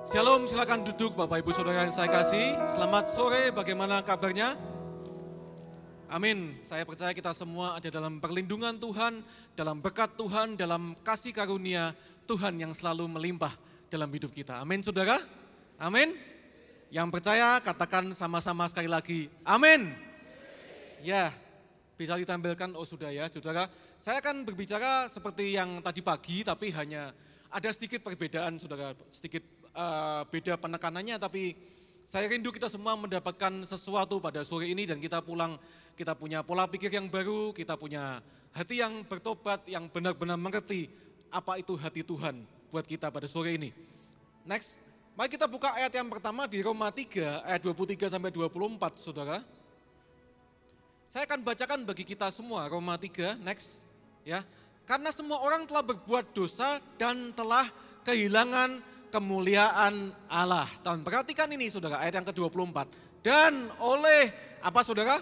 Shalom, silakan duduk Bapak Ibu Saudara yang saya kasih. Selamat sore, bagaimana kabarnya? Amin. Saya percaya kita semua ada dalam perlindungan Tuhan, dalam berkat Tuhan, dalam kasih karunia Tuhan yang selalu melimpah dalam hidup kita. Amin saudara? Amin. Yang percaya katakan sama-sama sekali lagi. Amin. Ya, bisa ditampilkan, oh sudah ya saudara. Saya akan berbicara seperti yang tadi pagi, tapi hanya ada sedikit perbedaan saudara, sedikit beda penekanannya, tapi saya rindu kita semua mendapatkan sesuatu pada sore ini dan kita pulang, kita punya pola pikir yang baru, kita punya hati yang bertobat, yang benar-benar mengerti apa itu hati Tuhan buat kita pada sore ini. Next, mari kita buka ayat yang pertama di Roma 3 ayat 23 sampai 24 saudara. Saya akan bacakan bagi kita semua Roma 3, next ya. Karena semua orang telah berbuat dosa dan telah kehilangan kemuliaan Allah. Dan perhatikan ini saudara, ayat yang ke-24. Dan oleh apa saudara?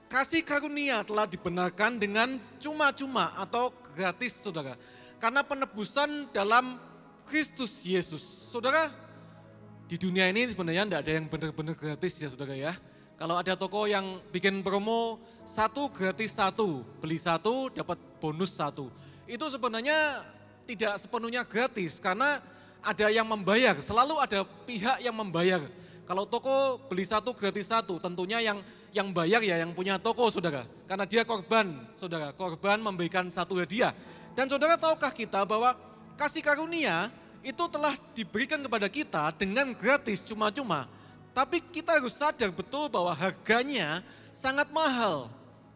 Kasih karunia telah dibenarkan dengan cuma-cuma atau gratis saudara. Karena penebusan dalam Kristus Yesus. Saudara, di dunia ini sebenarnya tidak ada yang benar-benar gratis ya saudara ya. Kalau ada toko yang bikin promo 1 gratis 1, beli 1 dapat bonus 1. Itu sebenarnya tidak sepenuhnya gratis karena ada yang membayar, selalu ada pihak yang membayar. Kalau toko beli 1 gratis 1, tentunya yang bayar ya yang punya toko saudara. Karena dia korban, saudara, korban memberikan satu hadiah. Dan saudara tahukah kita bahwa kasih karunia itu telah diberikan kepada kita dengan gratis cuma-cuma. Tapi kita harus sadar betul bahwa harganya sangat mahal.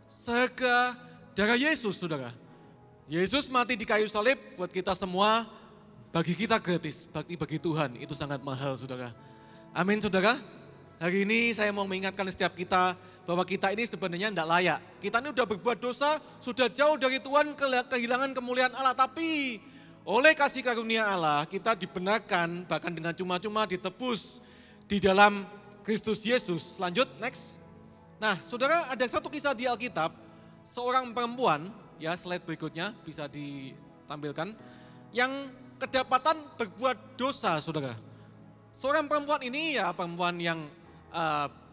Seharga darah Yesus saudara. Yesus mati di kayu salib buat kita semua. Bagi kita gratis, bagi Tuhan itu sangat mahal saudara. Amin saudara. Hari ini saya mau mengingatkan setiap kita bahwa kita ini sebenarnya tidak layak. Kita ini sudah berbuat dosa, sudah jauh dari Tuhan, kehilangan kemuliaan Allah. Tapi oleh kasih karunia Allah kita dibenarkan bahkan dengan cuma-cuma ditebus di dalam Kristus Yesus. Lanjut, next. Nah saudara, ada satu kisah di Alkitab, seorang perempuan, ya slide berikutnya bisa ditampilkan, yang kedapatan berbuat dosa saudara. Seorang perempuan ini ya perempuan yang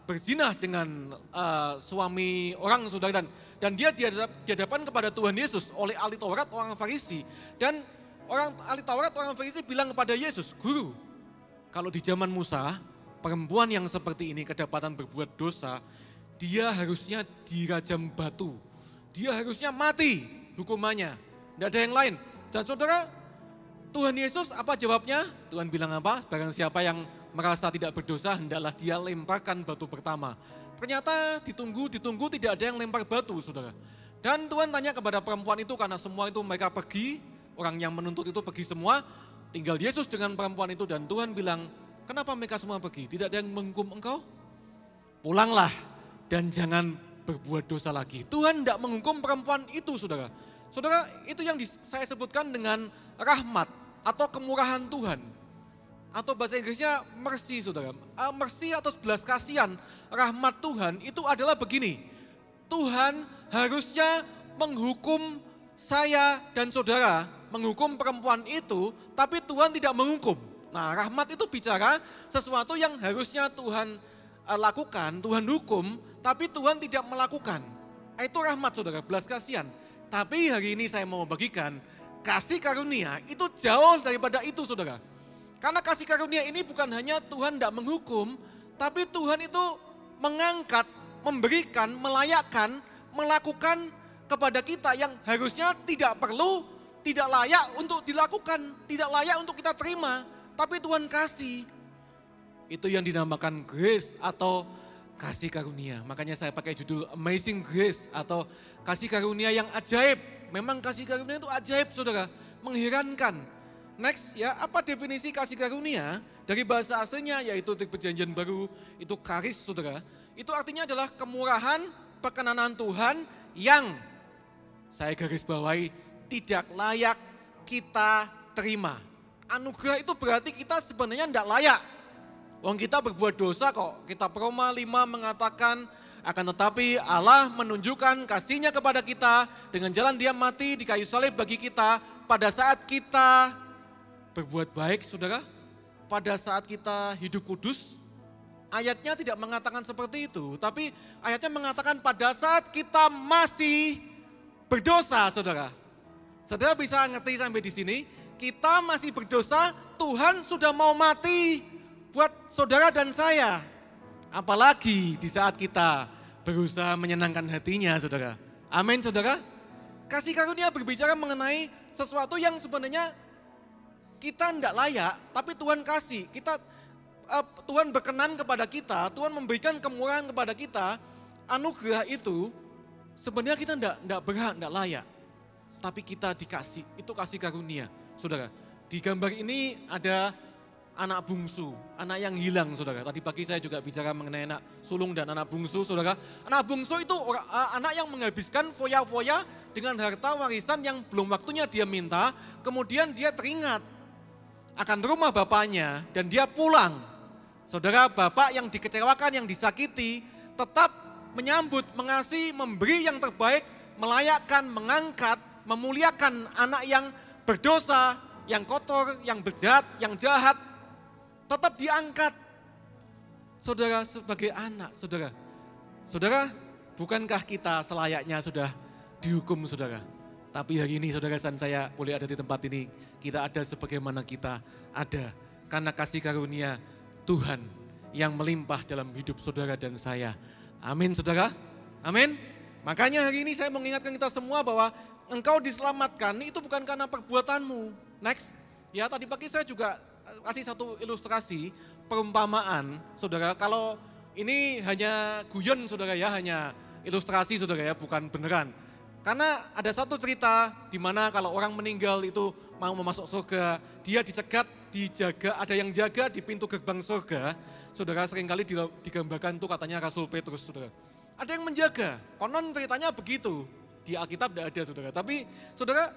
berzinah dengan suami orang saudara, dan dia dihadapan kepada Tuhan Yesus oleh ahli Taurat orang Farisi. Dan ahli Taurat orang Farisi bilang kepada Yesus, "Guru, kalau di zaman Musa perempuan yang seperti ini kedapatan berbuat dosa, dia harusnya dirajam batu. Dia harusnya mati hukumannya. Tidak ada yang lain." Dan saudara, Tuhan Yesus apa jawabnya? Tuhan bilang apa? Barang siapa yang merasa tidak berdosa, hendaklah dia lemparkan batu pertama. Ternyata ditunggu tidak ada yang lempar batu saudara. Dan Tuhan tanya kepada perempuan itu, karena semua itu mereka pergi, orang yang menuntut itu pergi semua, tinggal Yesus dengan perempuan itu, dan Tuhan bilang, kenapa mereka semua pergi? Tidak ada yang menghukum engkau? Pulanglah dan jangan berbuat dosa lagi. Tuhan tidak menghukum perempuan itu saudara. Saudara, itu yang saya sebutkan dengan rahmat atau kemurahan Tuhan. Atau bahasa Inggrisnya mercy saudara. Mercy atau belas kasihan, rahmat Tuhan itu adalah begini. Tuhan harusnya menghukum saya dan saudara, menghukum perempuan itu, tapi Tuhan tidak menghukum. Nah, rahmat itu bicara sesuatu yang harusnya Tuhan lakukan, Tuhan hukum, tapi Tuhan tidak melakukan. Itu rahmat saudara, belas kasihan. Tapi hari ini saya mau bagikan kasih karunia itu jauh daripada itu saudara. Karena kasih karunia ini bukan hanya Tuhan tidak menghukum, tapi Tuhan itu mengangkat, memberikan, melayakkan, melakukan kepada kita yang harusnya tidak perlu, tidak layak untuk dilakukan, tidak layak untuk kita terima. Tapi Tuhan kasih. Itu yang dinamakan grace atau kasih karunia. Makanya saya pakai judul Amazing Grace atau kasih karunia yang ajaib. Memang kasih karunia itu ajaib saudara, mengherankan. Next ya, apa definisi kasih karunia? Dari bahasa aslinya yaitu di perjanjian baru itu karis saudara. Itu artinya adalah kemurahan, perkenanan Tuhan yang saya garis bawahi tidak layak kita terima. Anugerah itu berarti kita sebenarnya tidak layak. Wong kita berbuat dosa kok. Kita Roma 5 mengatakan akan tetapi Allah menunjukkan kasih-Nya kepada kita dengan jalan Dia mati di kayu salib bagi kita pada saat kita berbuat baik saudara. pada saat kita hidup kudus, ayatnya tidak mengatakan seperti itu, tapi ayatnya mengatakan pada saat kita masih berdosa, saudara. Saudara bisa ngerti sampai di sini, kita masih berdosa, Tuhan sudah mau mati buat saudara dan saya. Apalagi di saat kita berusaha menyenangkan hatinya, saudara. Amin, saudara. Kasih karunia berbicara mengenai sesuatu yang sebenarnya kita tidak layak, tapi Tuhan kasih. Tuhan berkenan kepada kita, Tuhan memberikan kemurahan kepada kita. Anugerah itu sebenarnya kita tidak berhak, tidak layak. Tapi kita dikasih, itu kasih karunia. Saudara, di gambar ini ada anak bungsu, anak yang hilang, saudara. Tadi pagi saya juga bicara mengenai anak sulung dan anak bungsu, saudara. Anak bungsu itu anak yang menghabiskan foya-foya dengan harta warisan yang belum waktunya dia minta. Kemudian dia teringat akan rumah bapaknya dan dia pulang. Saudara, bapak yang dikecewakan, yang disakiti, tetap menyambut, mengasihi, memberi yang terbaik, melayakkan, mengangkat, memuliakan anak yang berdosa, yang kotor, yang bejat, yang jahat, tetap diangkat. Saudara, sebagai anak, saudara. Saudara, bukankah kita selayaknya sudah dihukum, saudara? Tapi hari ini saudara dan saya boleh ada di tempat ini, kita ada sebagaimana kita ada. Karena kasih karunia Tuhan yang melimpah dalam hidup saudara dan saya. Amin, saudara. Amin. Makanya hari ini saya mengingatkan kita semua bahwa engkau diselamatkan itu bukan karena perbuatanmu. Next, ya tadi pagi saya juga kasih satu ilustrasi perumpamaan, saudara. Kalau ini hanya guyon, saudara ya, hanya ilustrasi, saudara ya, bukan beneran. Karena ada satu cerita di mana kalau orang meninggal itu mau masuk surga, dia dicegat, dijaga, ada yang jaga di pintu gerbang surga. Saudara, seringkali digambarkan itu katanya Rasul Petrus, saudara. Ada yang menjaga, konon ceritanya begitu. Di Alkitab tidak ada, saudara. Tapi saudara,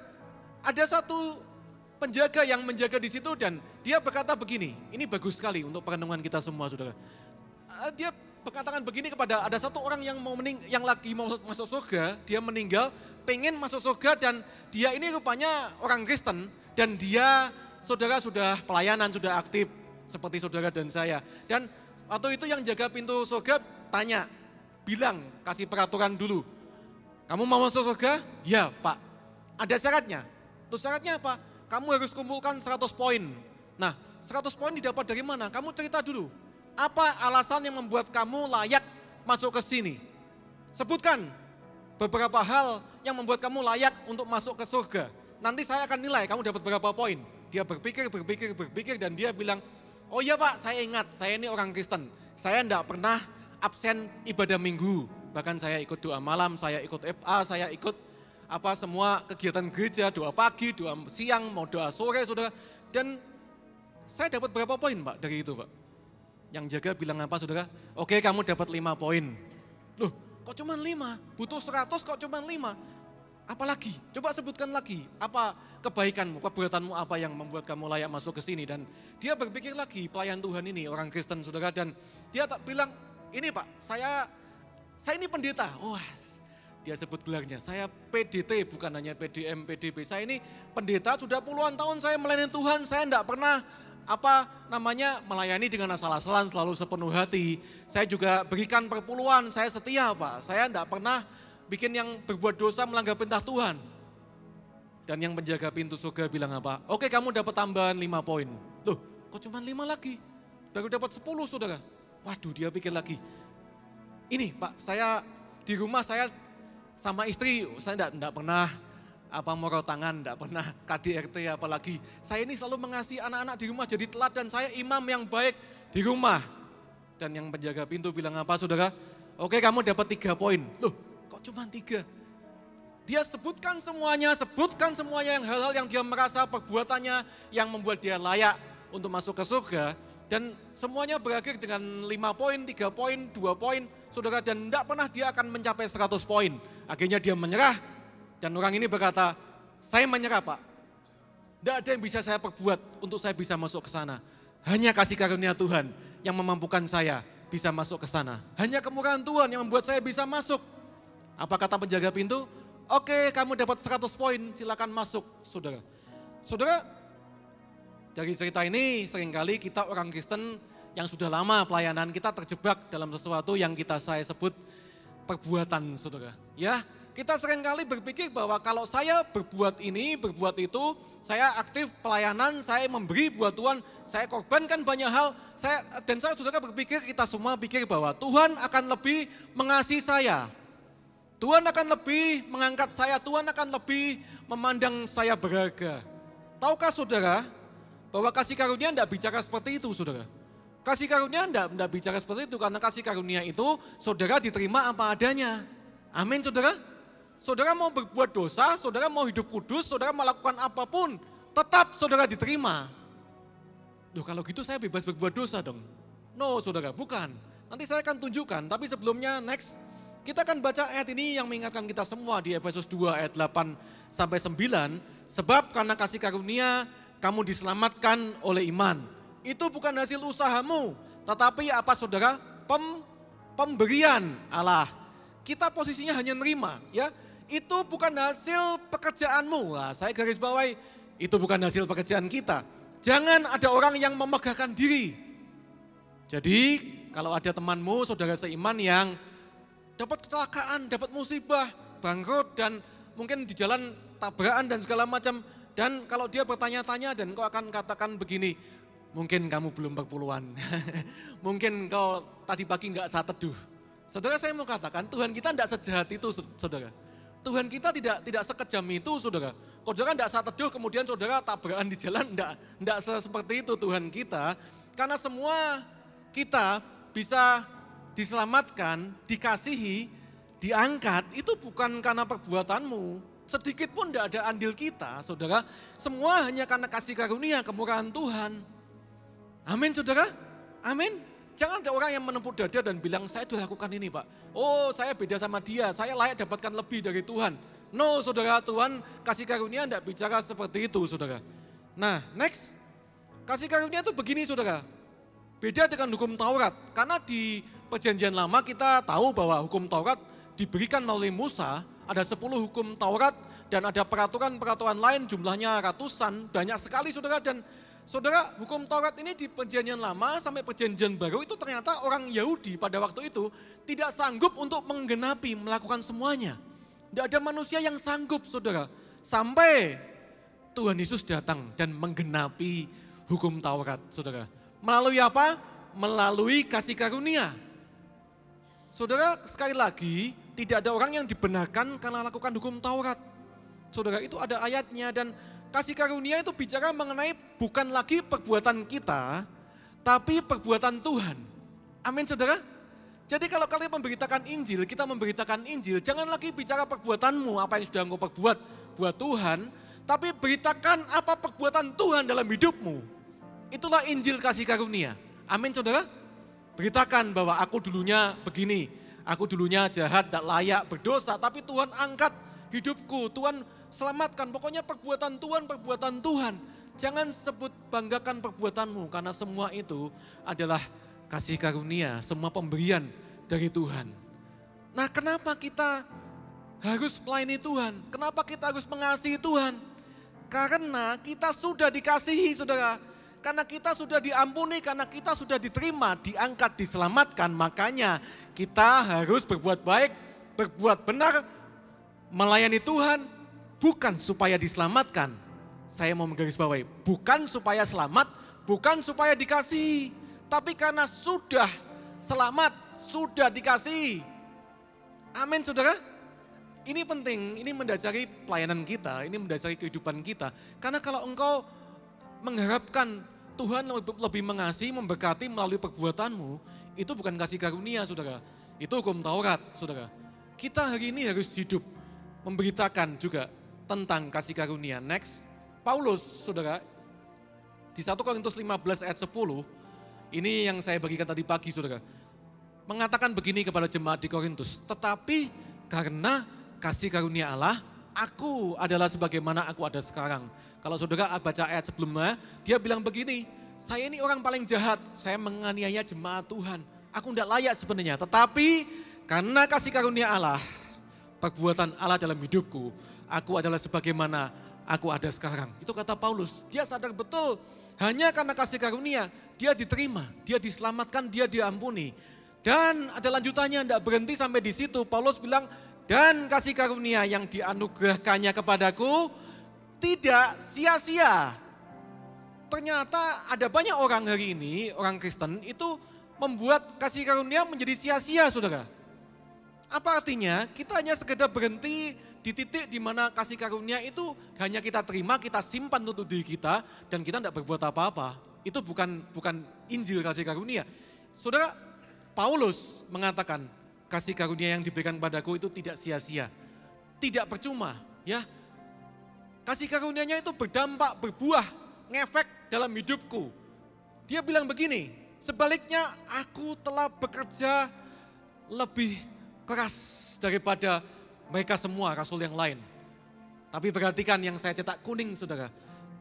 ada satu penjaga yang menjaga di situ dan dia berkata begini, ini bagus sekali untuk perenungan kita semua, saudara. Dia berkatakan begini kepada ada satu orang yang yang lagi mau masuk surga, dia meninggal, pengen masuk surga dan dia ini rupanya orang Kristen dan dia, saudara, sudah pelayanan, sudah aktif seperti saudara dan saya. Dan waktu itu yang jaga pintu surga tanya, bilang, kasih peraturan dulu. Kamu mau masuk surga? Ya, Pak. Ada syaratnya. Terus syaratnya apa? Kamu harus kumpulkan 100 poin. Nah, 100 poin didapat dari mana? Kamu cerita dulu. Apa alasan yang membuat kamu layak masuk ke sini? Sebutkan beberapa hal yang membuat kamu layak untuk masuk ke surga. Nanti saya akan nilai kamu dapat berapa poin. Dia berpikir dan dia bilang, oh iya Pak, saya ingat, saya ini orang Kristen. Saya tidak pernah absen ibadah minggu. Bahkan saya ikut doa malam, saya ikut FA, saya ikut semua kegiatan gereja, doa pagi, doa siang, mau doa sore, saudara. Dan saya dapat berapa poin Pak dari itu Pak? Yang jaga bilang apa, saudara? Oke, kamu dapat 5 poin. Loh, kok cuma 5? Butuh 100 kok cuma 5? Apalagi? Coba sebutkan lagi, apa kebaikanmu, keberkatanmu apa yang membuat kamu layak masuk ke sini. Dan dia berpikir lagi, pelayan Tuhan ini, orang Kristen, saudara. Dan dia tak bilang, ini Pak, saya ini pendeta. Wah, dia sebut gelarnya, saya PDT bukan hanya PDM, PDB. Saya ini pendeta, sudah puluhan tahun saya melayani Tuhan, saya tidak pernah melayani dengan asal-asalan, selalu sepenuh hati. Saya juga berikan perpuluhan, saya setia Pak. Saya tidak pernah bikin yang berbuat dosa melanggar perintah Tuhan. Dan yang penjaga pintu surga bilang apa? Oke, kamu dapat tambahan 5 poin. Loh, kok cuma 5 lagi? Baru dapat 10 saudara. Waduh, dia pikir lagi. Ini Pak, saya di rumah saya sama istri, saya tidak pernah moro tangan, tidak pernah KDRT apalagi. Saya ini selalu mengasihi anak-anak di rumah, jadi teladan, saya imam yang baik di rumah. Dan yang penjaga pintu bilang apa saudara? Oke, kamu dapat 3 poin. Loh, kok cuma 3? Dia sebutkan semuanya yang hal-hal yang dia merasa perbuatannya yang membuat dia layak untuk masuk ke surga. Dan semuanya berakhir dengan 5 poin, 3 poin, 2 poin, saudara. Dan tidak pernah dia akan mencapai 100 poin. Akhirnya dia menyerah. Dan orang ini berkata, saya menyerah Pak. Tidak ada yang bisa saya perbuat untuk saya bisa masuk ke sana. Hanya kasih karunia Tuhan yang memampukan saya bisa masuk ke sana. Hanya kemurahan Tuhan yang membuat saya bisa masuk. Apa kata penjaga pintu? Oke, kamu dapat 100 poin, silakan masuk saudara. Saudara, Dari cerita ini seringkali kita orang Kristen yang sudah lama pelayanan kita terjebak dalam sesuatu yang saya sebut perbuatan, saudara. Ya, kita seringkali berpikir bahwa kalau saya berbuat ini, berbuat itu, saya aktif pelayanan, saya memberi buat Tuhan, saya korbankan banyak hal, dan saya saudara berpikir, kita semua pikir bahwa Tuhan akan lebih mengasihi saya. Tuhan akan lebih mengangkat saya, Tuhan akan lebih memandang saya berharga. Tahukah saudara bahwa kasih karunia tidak bicara seperti itu, saudara? Kasih karunia tidak bicara seperti itu, karena kasih karunia itu saudara diterima apa adanya. Amin, saudara. Saudara mau berbuat dosa, saudara mau hidup kudus, saudara melakukan apapun, tetap saudara diterima. Loh, kalau gitu saya bebas berbuat dosa dong. No, saudara, bukan. Nanti saya akan tunjukkan, tapi sebelumnya next, kita akan baca ayat ini yang mengingatkan kita semua di Efesus 2 ayat 8 sampai 9. Sebab karena kasih karunia kamu diselamatkan oleh iman. Itu bukan hasil usahamu, tetapi apa saudara? Pemberian Allah. Kita posisinya hanya nerima, ya. Itu bukan hasil pekerjaanmu. Nah, saya garis bawahi, itu bukan hasil pekerjaan kita. Jangan ada orang yang memegahkan diri. Jadi kalau ada temanmu, saudara seiman yang dapat kecelakaan, dapat musibah, bangkrut, dan mungkin di jalan tabrakan dan segala macam. Dan kalau dia bertanya-tanya dan kau akan katakan begini, mungkin kamu belum berpuluhan, mungkin kau tadi pagi enggak saat teduh. Saudara, saya mau katakan Tuhan kita tidak sejahat itu, saudara. Tuhan kita tidak sekejam itu, saudara. Saudara tidak saat teduh kemudian saudara tabrakan di jalan, tidak seperti itu Tuhan kita. Karena semua kita bisa diselamatkan, dikasihi, diangkat, itu bukan karena perbuatanmu. Sedikit pun tidak ada andil kita, saudara. Semua hanya karena kasih karunia, kemurahan Tuhan. Amin, saudara. Amin. Jangan ada orang yang menempuk dada dan bilang, saya sudah lakukan ini Pak. Oh, saya beda sama dia, saya layak dapatkan lebih dari Tuhan. No, saudara, Tuhan kasih karunia tidak bicara seperti itu, saudara. Nah, next. Kasih karunia itu begini, saudara. Beda dengan hukum Taurat. Karena di perjanjian lama kita tahu bahwa hukum Taurat diberikan melalui Musa. Ada 10 hukum Taurat dan ada peraturan-peraturan lain jumlahnya ratusan, banyak sekali, saudara. Dan saudara, hukum Taurat ini di perjanjian lama sampai perjanjian baru itu ternyata orang Yahudi pada waktu itu tidak sanggup untuk menggenapi, melakukan semuanya. Tidak ada manusia yang sanggup, saudara. Sampai Tuhan Yesus datang dan menggenapi hukum Taurat, saudara. Melalui apa? Melalui kasih karunia. Saudara, sekali lagi, tidak ada orang yang dibenarkan karena lakukan hukum Taurat. Saudara, itu ada ayatnya, dan kasih karunia itu bicara mengenai bukan lagi perbuatan kita, tapi perbuatan Tuhan. Amin, saudara. Jadi kalau kalian memberitakan Injil, kita memberitakan Injil, jangan lagi bicara perbuatanmu, apa yang sudah engkau perbuat buat Tuhan, tapi beritakan apa perbuatan Tuhan dalam hidupmu. Itulah Injil kasih karunia. Amin, saudara. Beritakan bahwa aku dulunya begini, aku dulunya jahat, tak layak, berdosa, tapi Tuhan angkat hidupku, Tuhan selamatkan. Pokoknya perbuatan Tuhan. Jangan sebut banggakan perbuatanmu, karena semua itu adalah kasih karunia, semua pemberian dari Tuhan. Nah, kenapa kita harus melayani Tuhan? Kenapa kita harus mengasihi Tuhan? Karena kita sudah dikasihi, saudara. Karena kita sudah diampuni, karena kita sudah diterima, diangkat, diselamatkan. Makanya kita harus berbuat baik, berbuat benar, melayani Tuhan, bukan supaya diselamatkan. Saya mau menggarisbawahi, bukan supaya selamat, bukan supaya dikasihi, tapi karena sudah selamat, sudah dikasihi. Amin, saudara. Ini penting, ini mendasari pelayanan kita, ini mendasari kehidupan kita. Karena kalau engkau mengharapkan Tuhan lebih mengasihi, memberkati melalui perbuatanmu, itu bukan kasih karunia, saudara. Itu hukum Taurat, saudara. Kita hari ini harus hidup memberitakan juga tentang kasih karunia. Next, Paulus, saudara, di 1 Korintus 15 ayat 10, ini yang saya bagikan tadi pagi, saudara. Mengatakan begini kepada jemaat di Korintus, tetapi karena kasih karunia Allah, aku adalah sebagaimana aku ada sekarang. Kalau saudara baca ayat sebelumnya, dia bilang begini, saya ini orang paling jahat, saya menganiaya jemaat Tuhan. Aku tidak layak sebenarnya, tetapi karena kasih karunia Allah, perbuatan Allah dalam hidupku, aku adalah sebagaimana aku ada sekarang. Itu kata Paulus, dia sadar betul Hanya karena kasih karunia, dia diterima, dia diselamatkan, dia diampuni. Dan ada lanjutannya, tidak berhenti sampai di situ. Paulus bilang, dan kasih karunia yang dianugerahkannya kepadaku tidak sia-sia. Ternyata ada banyak orang hari ini, orang Kristen itu membuat kasih karunia menjadi sia-sia, saudara. Apa artinya? Kita hanya sekedar berhenti di titik di mana kasih karunia itu hanya kita terima, kita simpan untuk diri kita, dan kita tidak berbuat apa-apa. Itu bukan Injil kasih karunia. Saudara, Paulus mengatakan kasih karunia yang diberikan padaku itu tidak sia-sia, tidak percuma. Ya, kasih karunia-Nya itu berdampak, berbuah, ngefek dalam hidupku. Dia bilang begini, sebaliknya aku telah bekerja lebih keras daripada mereka semua rasul yang lain. Tapi perhatikan yang saya cetak kuning, saudara.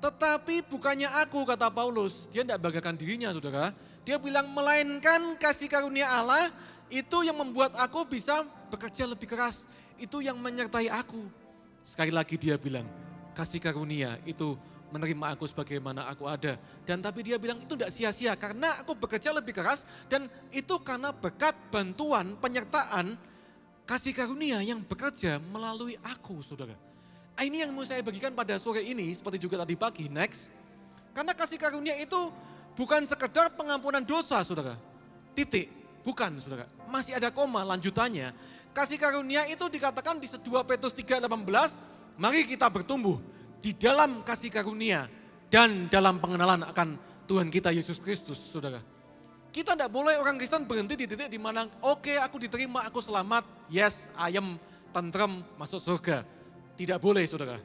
Tetapi bukannya aku, kata Paulus, dia tidak banggakan dirinya, saudara. Dia bilang melainkan kasih karunia Allah itu yang membuat aku bisa bekerja lebih keras. Itu yang menyertai aku. Sekali lagi dia bilang, kasih karunia itu menerima aku sebagaimana aku ada. Dan tapi dia bilang itu tidak sia-sia karena aku bekerja lebih keras dan itu karena berkat bantuan penyertaan kasih karunia yang bekerja melalui aku, saudara. Ini yang mau saya bagikan pada sore ini seperti juga tadi pagi, next. Karena kasih karunia itu bukan sekedar pengampunan dosa, saudara. Titik, bukan, saudara. Masih ada koma lanjutannya. Kasih karunia itu dikatakan di 2 Petrus 3:18, mari kita bertumbuh di dalam kasih karunia dan dalam pengenalan akan Tuhan kita Yesus Kristus, saudara. Kita tidak boleh orang Kristen berhenti di titik di mana oke, aku diterima, aku selamat, yes, ayem, tentrem, masuk surga. Tidak boleh, saudara.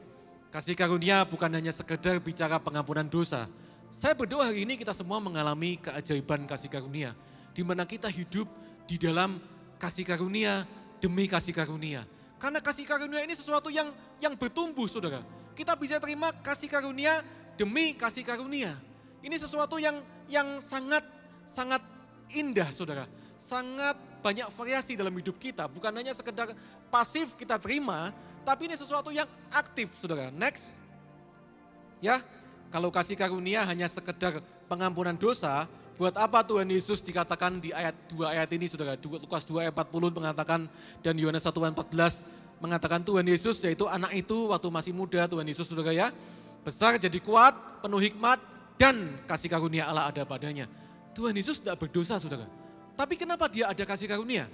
Kasih karunia bukan hanya sekedar bicara pengampunan dosa. Saya berdoa hari ini kita semua mengalami keajaiban kasih karunia. Di mana kita hidup di dalam kasih karunia demi kasih karunia. Karena kasih karunia ini sesuatu yang bertumbuh, saudara. Kita bisa terima kasih karunia demi kasih karunia. Ini sesuatu yang sangat indah, saudara. Sangat banyak variasi dalam hidup kita. Bukan hanya sekedar pasif kita terima, tapi ini sesuatu yang aktif, saudara. Next. Ya, kalau kasih karunia hanya sekedar pengampunan dosa, buat apa Tuhan Yesus dikatakan di ayat 2 ayat ini, saudara. Lukas 2 ayat 40 mengatakan, dan Yohanes 1 ayat 14 mengatakan Tuhan Yesus, yaitu anak itu waktu masih muda, Tuhan Yesus, saudara ya, besar jadi kuat, penuh hikmat, dan kasih karunia Allah ada padanya. Tuhan Yesus tidak berdosa, saudara. Tapi kenapa dia ada kasih karunia?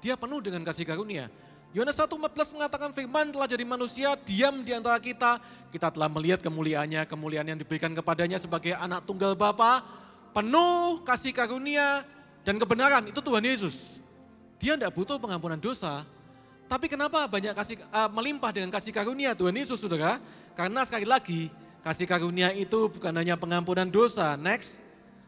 Dia penuh dengan kasih karunia. Yohanes 1:14 mengatakan firman telah jadi manusia, diam di antara kita. Kita telah melihat kemuliaannya, kemuliaan yang diberikan kepadanya sebagai anak tunggal Bapa, penuh kasih karunia dan kebenaran. Itu Tuhan Yesus. Dia tidak butuh pengampunan dosa. Tapi kenapa banyak melimpah dengan kasih karunia Tuhan Yesus, saudara? Karena sekali lagi, kasih karunia itu bukan hanya pengampunan dosa. Next.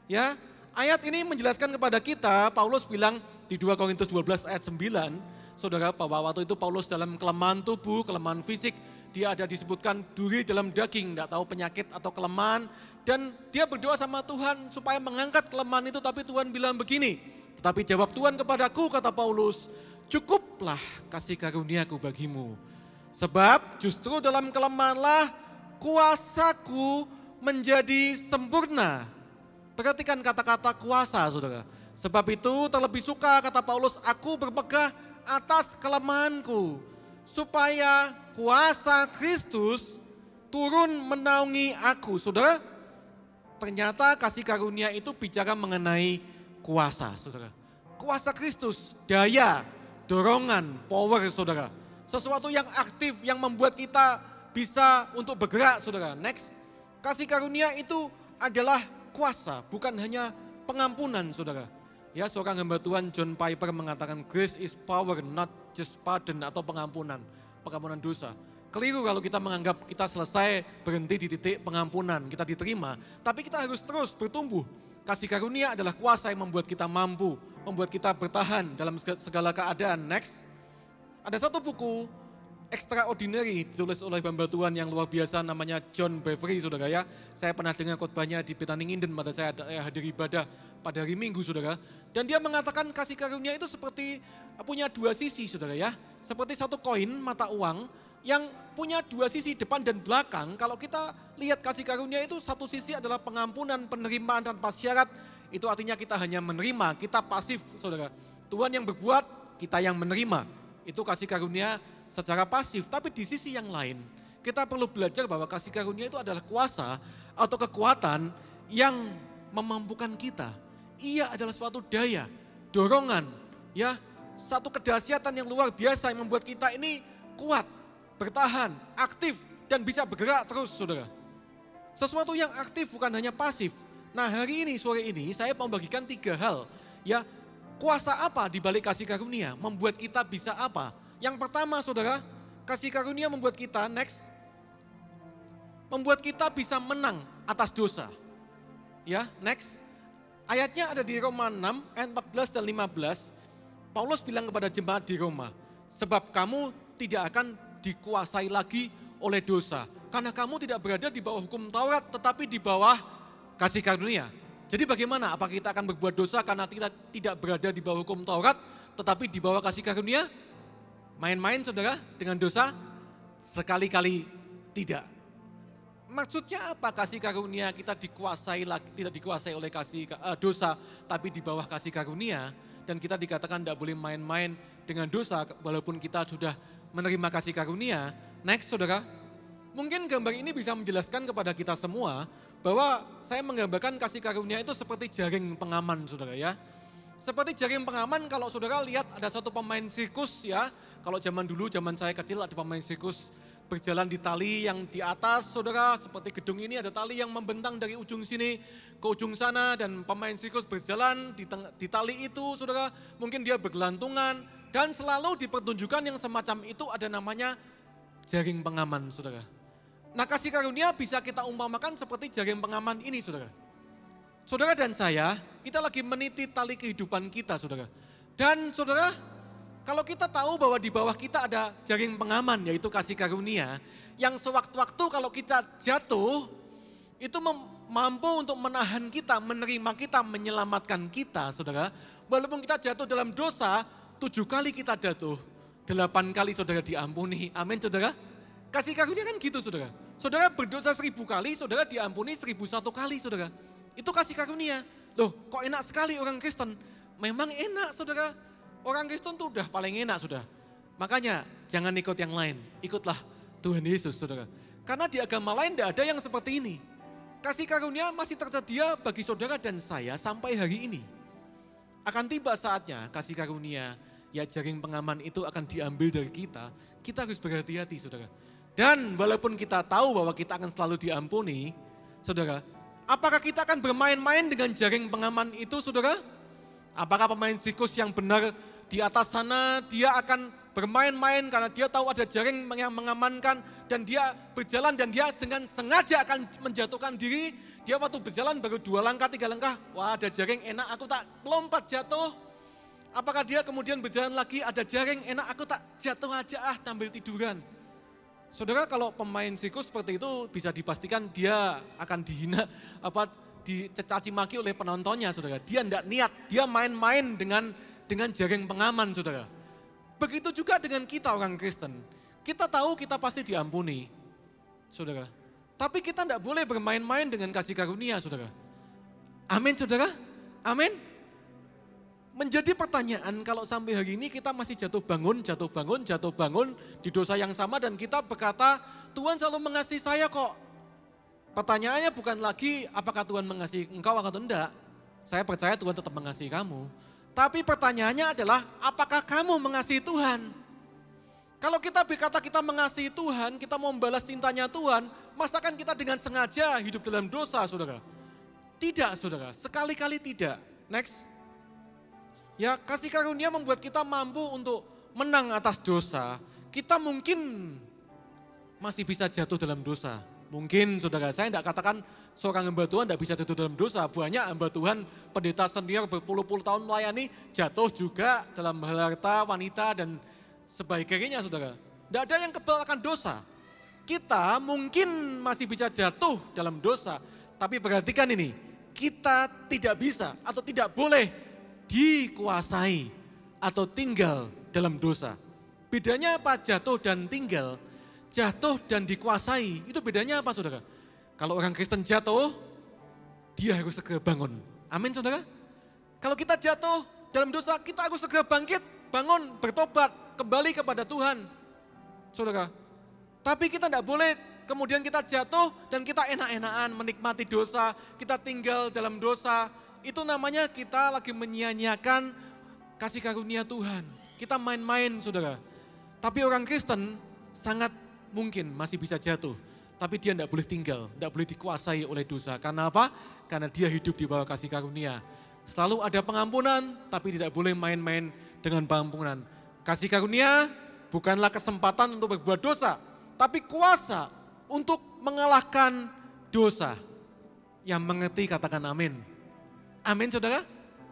Ya, ayat ini menjelaskan kepada kita, Paulus bilang di 2 Korintus 12 ayat 9, saudara, bahwa waktu itu Paulus dalam kelemahan tubuh, kelemahan fisik, dia ada disebutkan duri dalam daging, tidak tahu penyakit atau kelemahan, dan dia berdoa sama Tuhan supaya mengangkat kelemahan itu, tapi Tuhan bilang begini, tetapi jawab Tuhan kepadaku, kata Paulus, cukuplah kasih karuniaku bagimu, sebab justru dalam kelemahanlah kuasaku menjadi sempurna. Perhatikan kata-kata kuasa, saudara. Sebab itu terlebih suka, kata Paulus, aku berpegah atas kelemahanku, supaya kuasa Kristus turun menaungi aku. Saudara, ternyata kasih karunia itu bicara mengenai kuasa, saudara. Kuasa Kristus, daya, dorongan, power, saudara. Sesuatu yang aktif, yang membuat kita bisa untuk bergerak, saudara. Next, kasih karunia itu adalah kuasa, bukan hanya pengampunan, saudara. Ya, seorang hamba Tuhan John Piper mengatakan grace is power, not just pardon atau pengampunan dosa. Keliru kalau kita menganggap kita selesai berhenti di titik pengampunan, kita diterima. Tapi kita harus terus bertumbuh. Kasih karunia adalah kuasa yang membuat kita mampu, membuat kita bertahan dalam segala keadaan. Next, ada satu buku Extraordinary ditulis oleh hamba Tuhan yang luar biasa namanya John Bevere, saudara ya. Saya pernah dengar khotbahnya di Petaning Inden pada saya hadir ibadah pada hari Minggu, saudara. Dan dia mengatakan kasih karunia itu seperti punya dua sisi, saudara ya. Seperti satu koin mata uang, yang punya dua sisi depan dan belakang. Kalau kita lihat kasih karunia itu satu sisi adalah pengampunan, penerimaan tanpa syarat. Itu artinya kita hanya menerima, kita pasif saudara. Tuhan yang berbuat, kita yang menerima. Itu kasih karunia secara pasif. Tapi di sisi yang lain, kita perlu belajar bahwa kasih karunia itu adalah kuasa atau kekuatan yang memampukan kita. Ia adalah suatu daya, dorongan, ya, satu kedahsyatan yang luar biasa yang membuat kita ini kuat, bertahan, aktif, dan bisa bergerak terus, saudara. Sesuatu yang aktif bukan hanya pasif. Nah, hari ini, sore ini, saya mau bagikan 3 hal. Ya, kuasa apa di balik kasih karunia? Membuat kita bisa apa? Yang pertama, saudara, kasih karunia membuat kita, membuat kita bisa menang atas dosa. Ya, next. Ayatnya ada di Roma 6, ayat 14 dan 15. Paulus bilang kepada jemaat di Roma, sebab kamu tidak akan dikuasai lagi oleh dosa. Karena kamu tidak berada di bawah hukum Taurat, tetapi di bawah kasih karunia. Jadi bagaimana? Apa kita akan berbuat dosa karena kita tidak berada di bawah hukum Taurat, tetapi di bawah kasih karunia? Main-main saudara dengan dosa? Sekali-kali tidak. Maksudnya apa kasih karunia kita dikuasai lagi, tidak dikuasai oleh dosa, tapi di bawah kasih karunia. Dan kita dikatakan tidak boleh main-main dengan dosa walaupun kita sudah menerima kasih karunia. Next saudara, mungkin gambar ini bisa menjelaskan kepada kita semua bahwa saya menggambarkan kasih karunia itu seperti jaring pengaman saudara ya. Seperti jaring pengaman kalau saudara lihat ada satu pemain sirkus ya. Kalau zaman dulu, zaman saya kecil ada pemain sirkus berjalan di tali yang di atas saudara. Seperti gedung ini ada tali yang membentang dari ujung sini ke ujung sana. Dan pemain sirkus berjalan di tali itu saudara. Mungkin dia bergelantungan. Dan selalu di pertunjukan yang semacam itu ada namanya jaring pengaman saudara. Nah kasih karunia bisa kita umpamakan seperti jaring pengaman ini saudara. Saudara dan saya, kita lagi meniti tali kehidupan kita saudara. Dan saudara, kalau kita tahu bahwa di bawah kita ada jaring pengaman yaitu kasih karunia. Yang sewaktu-waktu kalau kita jatuh, itu mampu untuk menahan kita, menerima kita, menyelamatkan kita saudara. Walaupun kita jatuh dalam dosa, 7 kali kita jatuh, 8 kali saudara diampuni. Amin saudara. Kasih karunia kan gitu saudara. Saudara berdosa 1000 kali, saudara diampuni 1001 kali saudara. Itu kasih karunia. Loh kok enak sekali orang Kristen? Memang enak saudara. Orang Kristen tuh udah paling enak sudah. Makanya jangan ikut yang lain. Ikutlah Tuhan Yesus saudara. Karena di agama lain tidak ada yang seperti ini. Kasih karunia masih tersedia bagi saudara dan saya sampai hari ini. Akan tiba saatnya kasih karunia, ya jaring pengaman itu akan diambil dari kita. Kita harus berhati-hati saudara. Dan walaupun kita tahu bahwa kita akan selalu diampuni, saudara, apakah kita akan bermain-main dengan jaring pengaman itu saudara? Apakah pemain sirkus yang benar di atas sana dia akan bermain-main karena dia tahu ada jaring yang mengamankan dan dia berjalan dan dia dengan sengaja akan menjatuhkan diri. Dia waktu berjalan baru 2 langkah 3 langkah, wah ada jaring enak aku tak lompat jatuh. Apakah dia kemudian berjalan lagi ada jaring enak aku tak jatuh aja tampil tiduran. Saudara kalau pemain sirkus seperti itu bisa dipastikan dia akan dihina, dicaci maki oleh penontonnya saudara. Dia tidak niat, dia main-main dengan jaring pengaman saudara. Begitu juga dengan kita orang Kristen. Kita tahu kita pasti diampuni saudara. Tapi kita tidak boleh bermain-main dengan kasih karunia saudara. Amin saudara, amin. Menjadi pertanyaan kalau sampai hari ini kita masih jatuh bangun di dosa yang sama dan kita berkata Tuhan selalu mengasihi saya kok. Pertanyaannya bukan lagi apakah Tuhan mengasihi engkau atau enggak. Saya percaya Tuhan tetap mengasihi kamu. Tapi pertanyaannya adalah apakah kamu mengasihi Tuhan? Kalau kita berkata kita mengasihi Tuhan, kita mau membalas cintanya Tuhan, masakan kita dengan sengaja hidup dalam dosa saudara? Tidak saudara, sekali-kali tidak. Next. Ya kasih karunia membuat kita mampu untuk menang atas dosa. Kita mungkin masih bisa jatuh dalam dosa. Mungkin saudara saya tidak katakan seorang hamba Tuhan tidak bisa jatuh dalam dosa. Banyak hamba Tuhan pendeta senior berpuluh-puluh tahun melayani jatuh juga dalam hal harta, wanita dan sebagainya saudara. Tidak ada yang kebal akan dosa. Kita mungkin masih bisa jatuh dalam dosa. Tapi perhatikan ini, kita tidak bisa atau tidak boleh dikuasai atau tinggal dalam dosa. Bedanya apa jatuh dan tinggal? jatuh dan dikuasai. Itu bedanya apa saudara? Kalau orang Kristen jatuh, dia harus segera bangun. Amin saudara. Kalau kita jatuh dalam dosa, kita harus segera bangkit, bangun, bertobat, kembali kepada Tuhan. Saudara, tapi kita tidak boleh kemudian kita jatuh dan kita enak-enakan menikmati dosa, kita tinggal dalam dosa. Itu namanya kita lagi menyia-nyiakan kasih karunia Tuhan. Kita main-main saudara. Tapi orang Kristen sangat mungkin masih bisa jatuh. Tapi dia tidak boleh tinggal, tidak boleh dikuasai oleh dosa. Karena apa? Karena dia hidup di bawah kasih karunia. Selalu ada pengampunan, tapi tidak boleh main-main dengan pengampunan. Kasih karunia bukanlah kesempatan untuk berbuat dosa, tapi kuasa untuk mengalahkan dosa. Yang mengerti katakan amin. Amin saudara.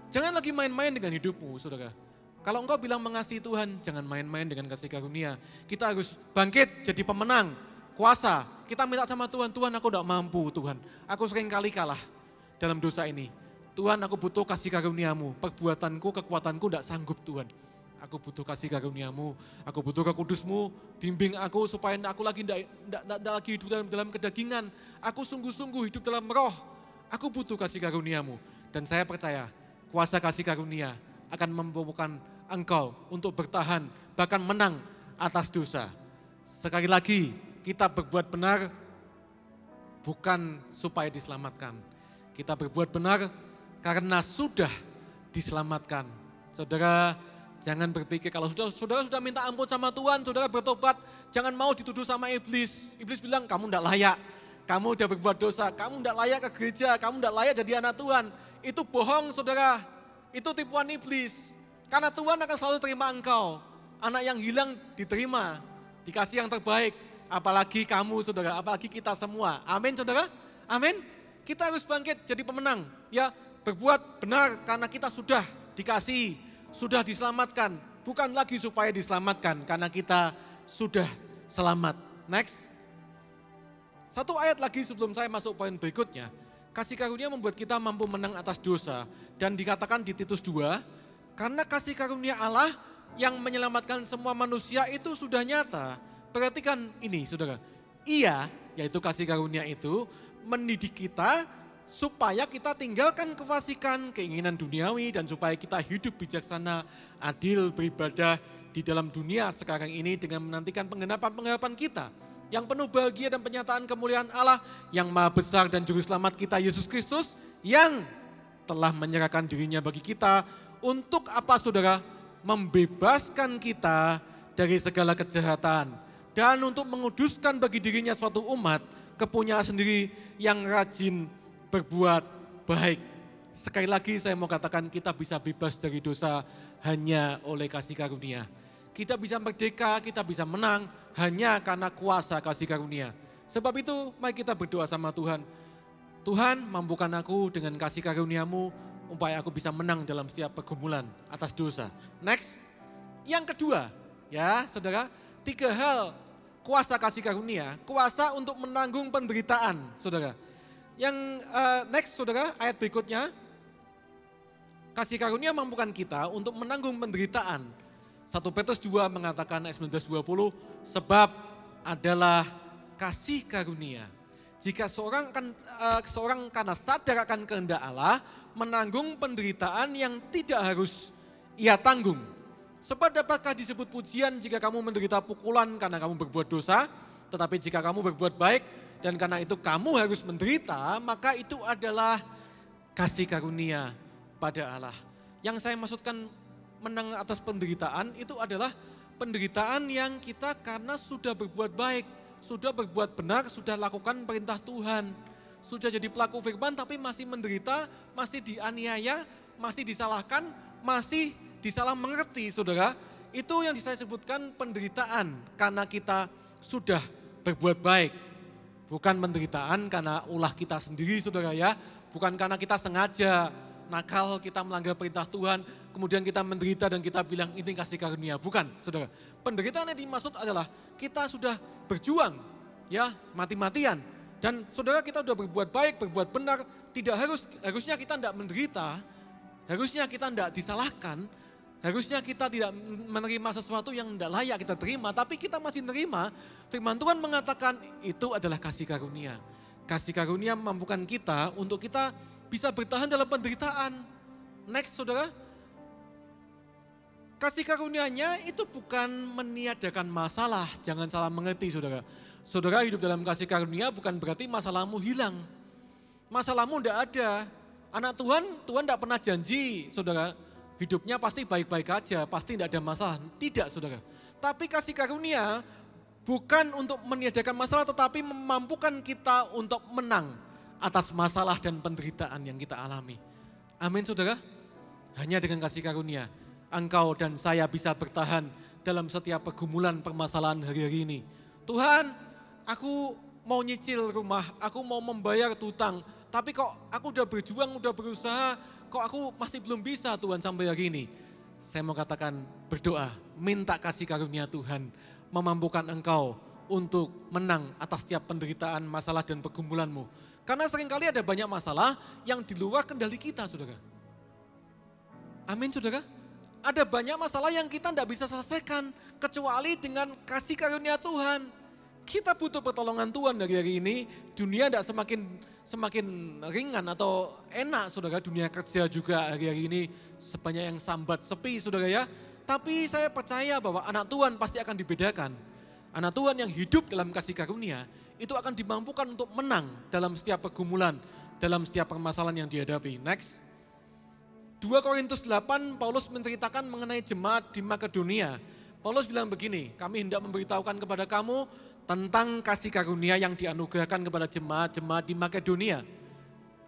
Jangan lagi main-main dengan hidupmu saudara. Kalau engkau bilang mengasihi Tuhan, jangan main-main dengan kasih karunia. Kita harus bangkit jadi pemenang, kuasa. Kita minta sama Tuhan, Tuhan aku tidak mampu Tuhan. Aku sering kali kalah dalam dosa ini. Tuhan aku butuh kasih karuniamu, perbuatanku, kekuatanku tidak sanggup Tuhan. Aku butuh kasih karuniamu, aku butuh kekudusmu, bimbing aku supaya aku lagi tidak lagi hidup dalam kedagingan. Aku sungguh-sungguh hidup dalam roh, aku butuh kasih karuniamu. Dan saya percaya kuasa kasih karunia akan memampukan engkau untuk bertahan, bahkan menang atas dosa. Sekali lagi, kita berbuat benar bukan supaya diselamatkan. Kita berbuat benar karena sudah diselamatkan. Saudara, jangan berpikir kalau saudara sudah minta ampun sama Tuhan, saudara bertobat, jangan mau dituduh sama iblis. Iblis bilang kamu tidak layak, kamu sudah berbuat dosa, kamu tidak layak ke gereja, kamu tidak layak jadi anak Tuhan. Itu bohong saudara, itu tipuan iblis. Karena Tuhan akan selalu terima engkau. Anak yang hilang diterima, dikasih yang terbaik. Apalagi kamu saudara, apalagi kita semua. Amin saudara, amin. Kita harus bangkit jadi pemenang. Ya, berbuat benar karena kita sudah dikasih, sudah diselamatkan. Bukan lagi supaya diselamatkan karena kita sudah selamat. Next. Satu ayat lagi sebelum saya masuk poin berikutnya. Kasih karunia membuat kita mampu menang atas dosa. Dan dikatakan di Titus 2, karena kasih karunia Allah yang menyelamatkan semua manusia itu sudah nyata. Perhatikan ini saudara, Ia, yaitu kasih karunia itu, mendidik kita supaya kita tinggalkan kefasikan, keinginan duniawi, dan supaya kita hidup bijaksana, adil, beribadah di dalam dunia sekarang ini dengan menantikan penggenapan-penggenapan kita. Yang penuh bahagia dan penyataan kemuliaan Allah yang maha besar dan juru selamat kita Yesus Kristus yang telah menyerahkan dirinya bagi kita untuk apa saudara? Membebaskan kita dari segala kejahatan dan untuk menguduskan bagi dirinya suatu umat kepunyaan sendiri yang rajin berbuat baik. Sekali lagi saya mau katakan kita bisa bebas dari dosa hanya oleh kasih karunia. Kita bisa merdeka, kita bisa menang hanya karena kuasa kasih karunia. Sebab itu mari kita berdoa sama Tuhan. Tuhan mampukan aku dengan kasih karuniamu supaya aku bisa menang dalam setiap pergumulan atas dosa. Next, yang kedua ya saudara, 3 hal kuasa kasih karunia, kuasa untuk menanggung penderitaan saudara. Yang next saudara, ayat berikutnya, kasih karunia mampukan kita untuk menanggung penderitaan. 1 Petrus 2 mengatakan ayat 19-20, sebab adalah kasih karunia. Jika seorang karena sadar akan kehendak Allah, menanggung penderitaan yang tidak harus ia tanggung. Sebab dapatkah disebut pujian jika kamu menderita pukulan karena kamu berbuat dosa, tetapi jika kamu berbuat baik dan karena itu kamu harus menderita, maka itu adalah kasih karunia pada Allah. Yang saya maksudkan menang atas penderitaan itu adalah penderitaan yang kita karena sudah berbuat baik, sudah berbuat benar, sudah lakukan perintah Tuhan. Sudah jadi pelaku firman tapi masih menderita, masih dianiaya, masih disalahkan, masih disalah mengerti saudara. Itu yang saya sebutkan penderitaan karena kita sudah berbuat baik. Bukan penderitaan karena ulah kita sendiri saudara ya. Bukan karena kita sengaja nakal, kita melanggar perintah Tuhan, kemudian kita menderita dan kita bilang ini kasih karunia. Bukan saudara. Penderitaan yang dimaksud adalah kita sudah berjuang ya mati-matian. Dan saudara kita sudah berbuat baik, berbuat benar, harusnya kita tidak menderita, harusnya kita tidak disalahkan, Harusnya kita tidak menerima sesuatu yang tidak layak kita terima, tapi kita masih menerima. Firman Tuhan mengatakan itu adalah kasih karunia. Kasih karunia memampukan kita untuk kita bisa bertahan dalam penderitaan. Next, saudara. Kasih karunia-Nya itu bukan meniadakan masalah, jangan salah mengerti saudara. Saudara hidup dalam kasih karunia bukan berarti masalahmu hilang. Masalahmu tidak ada. Anak Tuhan tidak pernah janji saudara, hidupnya pasti baik-baik aja, pasti tidak ada masalah. Tidak saudara. Tapi kasih karunia bukan untuk meniadakan masalah tetapi memampukan kita untuk menang atas masalah dan penderitaan yang kita alami. Amin saudara. Hanya dengan kasih karunia engkau dan saya bisa bertahan dalam setiap pergumulan permasalahan hari-hari ini. Tuhan, aku mau nyicil rumah, aku mau membayar hutang, tapi kok aku udah berjuang, udah berusaha, kok aku masih belum bisa Tuhan sampai hari ini. Saya mau katakan berdoa, minta kasih karunia Tuhan, memampukan engkau untuk menang atas setiap penderitaan, masalah dan pergumulanmu. Karena seringkali ada banyak masalah yang di luar kendali kita saudara. Amin saudara. Ada banyak masalah yang kita tidak bisa selesaikan kecuali dengan kasih karunia Tuhan. Kita butuh pertolongan Tuhan dari hari ini. Dunia tidak semakin ringan atau enak saudara. Dunia kerja juga hari-hari ini sebanyak yang sambat sepi saudara ya. Tapi saya percaya bahwa anak Tuhan pasti akan dibedakan. Anak Tuhan yang hidup dalam kasih karunia itu akan dimampukan untuk menang dalam setiap pergumulan, dalam setiap permasalahan yang dihadapi. Next. 2 Korintus 8, Paulus menceritakan mengenai jemaat di Makedonia. Paulus bilang begini, kami hendak memberitahukan kepada kamu tentang kasih karunia yang dianugerahkan kepada jemaat-jemaat di Makedonia.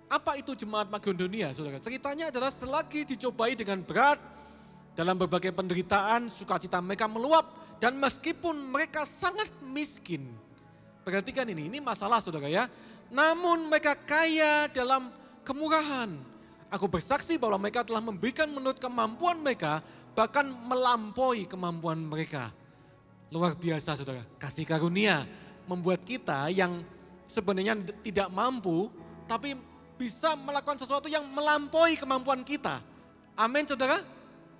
Apa itu jemaat Makedonia, saudara? Ceritanya adalah selagi dicobai dengan berat, dalam berbagai penderitaan, sukacita mereka meluap, dan meskipun mereka sangat miskin. Perhatikan ini masalah saudara ya. Namun mereka kaya dalam kemurahan. Aku bersaksi bahwa mereka telah memberikan menurut kemampuan mereka, bahkan melampaui kemampuan mereka. Luar biasa saudara, kasih karunia membuat kita yang sebenarnya tidak mampu, tapi bisa melakukan sesuatu yang melampaui kemampuan kita. Amin saudara.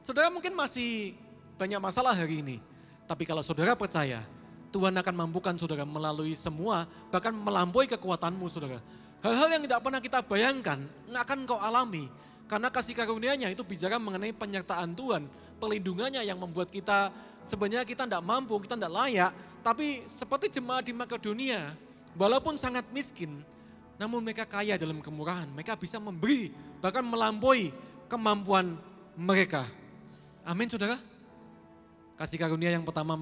Saudara mungkin masih banyak masalah hari ini, tapi kalau saudara percaya, Tuhan akan mampukan saudara melalui semua, bahkan melampaui kekuatanmu saudara. Hal-hal yang tidak pernah kita bayangkan akan kau alami. Karena kasih karunia-Nya itu bicara mengenai penyertaan Tuhan. Perlindungannya yang membuat kita sebenarnya kita tidak mampu, kita tidak layak. Tapi seperti jemaat di Makedonia, walaupun sangat miskin, namun mereka kaya dalam kemurahan. Mereka bisa memberi, bahkan melampaui kemampuan mereka. Amin saudara. Kasih karunia yang pertama